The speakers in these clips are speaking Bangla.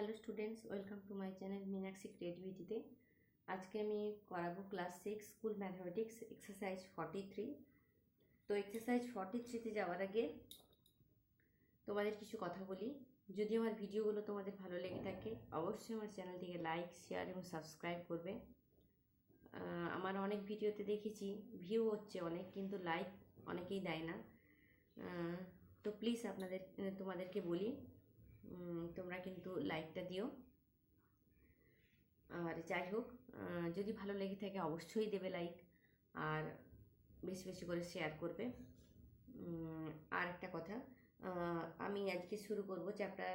Hello students, welcome to my channel Meenakshi ক্রিয়েটিভিটিতে। আজকে আমি করাবো ক্লাস 6 স্কুল ম্যাথমেটিক্স এক্সারসাইজ 43। তো এক্সারসাইজ 43তে যাওয়ার আগে তোমাদের কিছু কথা বলি। যদি আমার ভিডিওগুলো তোমাদের ভালো লেগে থাকে অবশ্যই আমার চ্যানেলটিকে লাইক, শেয়ার এবং সাবস্ক্রাইব করবে। আমার অনেক ভিডিওতে দেখেছি ভিউ হচ্ছে অনেক, কিন্তু লাইক অনেকেই দেয় না। তো প্লিজ তোমাদেরকে বলি তোমরা কিন্তু লাইকটা দিও। আর যাই হোক, যদি ভালো লেগে থাকে অবশ্যই দেবে লাইক, আর বেশি বেশি করে শেয়ার করবে। আর একটা কথা, আমি আজকে শুরু করব chapter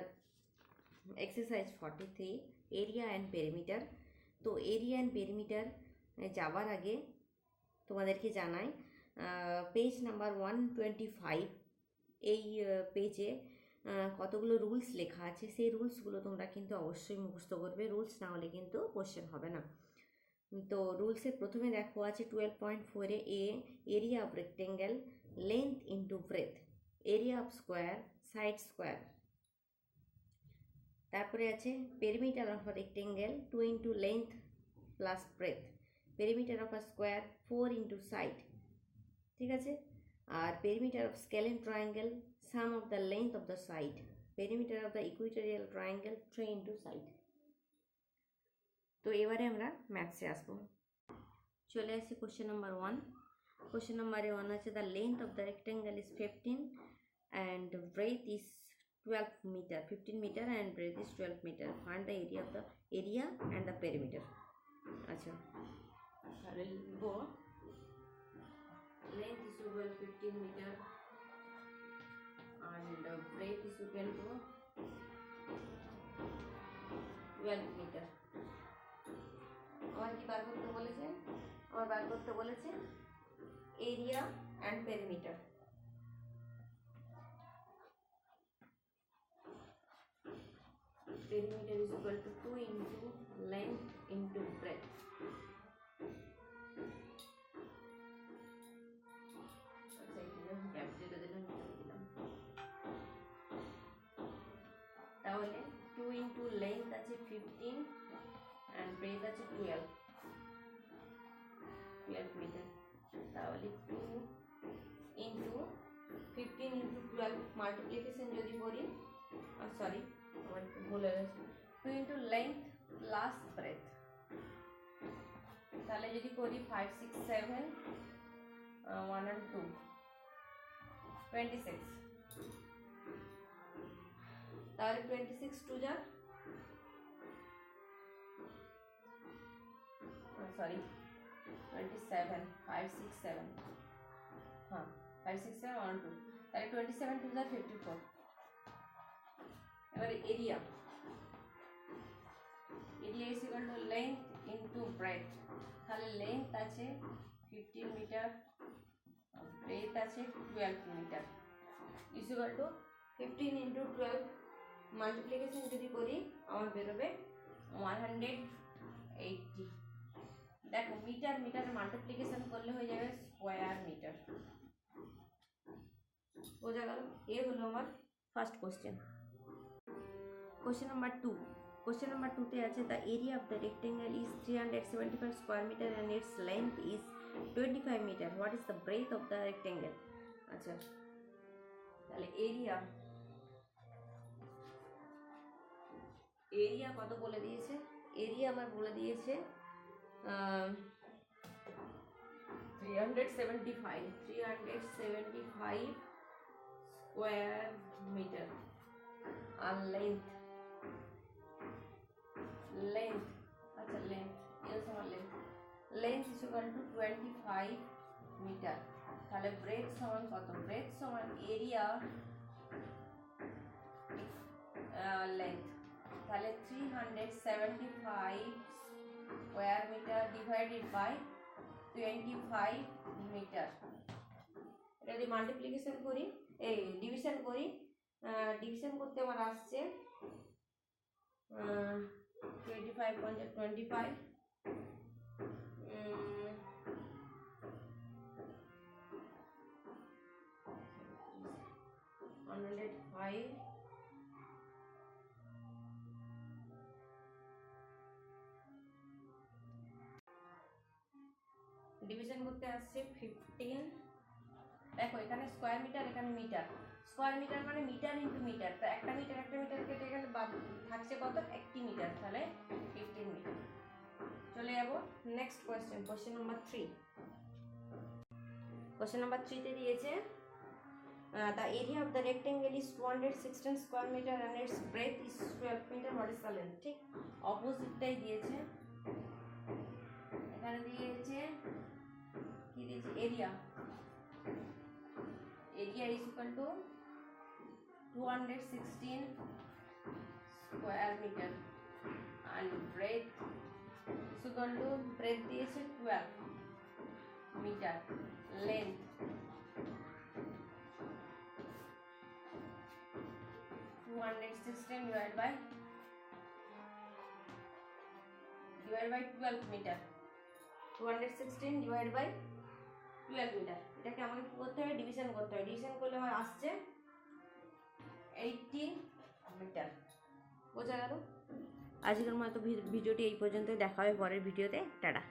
exercise 43 area and perimeter. তো এরিয়া অ্যান্ড পেরিমিটার যাওয়ার আগে তোমাদেরকে জানাই, পেজ নাম্বার 125 এই পেজে কতগুলো রুলস লেখা আছে। সেই রুলসগুলো তোমরা কিন্তু অবশ্যই মুখস্থ করবে, রুলস না হলে কিন্তু কোশ্চেন হবে না। তো রুলসের প্রথমে দেখো আছে 12.4 এ area of rectangle length into breadth, area of square side square. তারপরে আছে perimeter of rectangle 2 into length plus breadth, perimeter of a square 4 into side. ঠিক আছে। আর perimeter of scalene triangle sum of the length of the side, perimeter of the equatorial triangle 3 into side। তো এবারে আমরা ম্যাথসে আসবো। চলে আসি কোশ্চেন নাম্বার 1। কোশ্চেন নাম্বারে 1 আছে the length of the rectangle is 15 and breadth is 12 meter, 15 meter and breadth is 12 meter, find the area and the perimeter। আচ্ছা, তাহলে লিখবো length is equal to 15 meter and breadth is equal to 12 meter। আমার কি বার করতে বলেছে? আমার বার করতে বলেছে area and perimeter. Perimeter is equal to 2 into length into breadth। আচ্ছা, এটা ক্যাপিটালে দিলাম। তাহলে 2 into length আছে 15 and breadth আছে 12 মিটার। তাহলে 2 into 15 into 12 মাল্টিপ্লিকেশন যদি করি, সরি আমার ভুলে গেছে, 2 into length প্লাস ব্রেথ। তাহলে যদি করি 5 6 7 1 and 2 26। তাহলে 26 2 যা সরি 27 5 6 7, হ্যাঁ 5 6 7 1 2, তাহলে 27 2 যা 54। এবারে area is equal to length into breadth. তাহলে লেন্থ আছে 15 মিটার, ব্রেথ আছে 12 metre, is equal to 15 into 12 multiplication যদি করি আমার বেরোবে 180। দেখো মিটার মিটার মাল্টিপ্লিকেশন করলে হয়ে যাবে স্কোয়ার মিটার। বোঝা গেল? এ হলো আমার first question. Question number 2। Question number 2তে আছে the area of the rectangle is 375 square metre and its length is 25 metre, what is the breadth of the rectangle. আচ্ছা, তাহলে এরিয়া কত বলে দিয়েছে? এরিয়া আমার বলে দিয়েছে 375 স্কোয়ার মিটার। আর লেন্থ আচ্ছা length is equal to 25 metre. তাহলে ব্রেথ সমান কত? ব্রেথ সমান এরিয়া লেন্থ। তাহলে 375 square metre divided by 25 metre. এটা যদি মাল্টিপ্লিকেশন করি, এই ডিভিশন করি, ডিভিশন করতে আমার আসছে 25 25 105 ডিভিশন করতে আসছে 15। দেখো এখানে স্কোয়ার মিটার, এখানে মিটার। স্কোয়ার মিটার মানে মিটার ইন্টু মিটার, তো একটা মিটার কেটে গেলে থাকছে কত, 80 মিটার, তাহলে 15 মিটার। চলে যাবো নেক্সট কোয়েশ্চেন, কোয়েশ্চেন নাম্বার 3। কোয়েশ্চেন নাম্বার 3-তে দিয়েছে the area of the rectangle is 216 square meter and its breadth is 12 meter, what is the length? ঠিক অপোজিটটাই দিয়েছে। এখানে দিয়েছে কি দিয়েছে, area is equal to 216 square meter and breadth is equal to, breadth দিয়েছে 12 metre, length 216 divided by 12 metre, 216 divided by 12 metre. এটাকে আমাকে কি করতে হবে, ডিভিশন করতে হবে। ডিভিশন করলে আমার আসছে 18 মিটার। বোঝা গেল? আজকের মতো ভিডিওটি এই পর্যন্ত, দেখা হবে পরের ভিডিওতে। টাটা।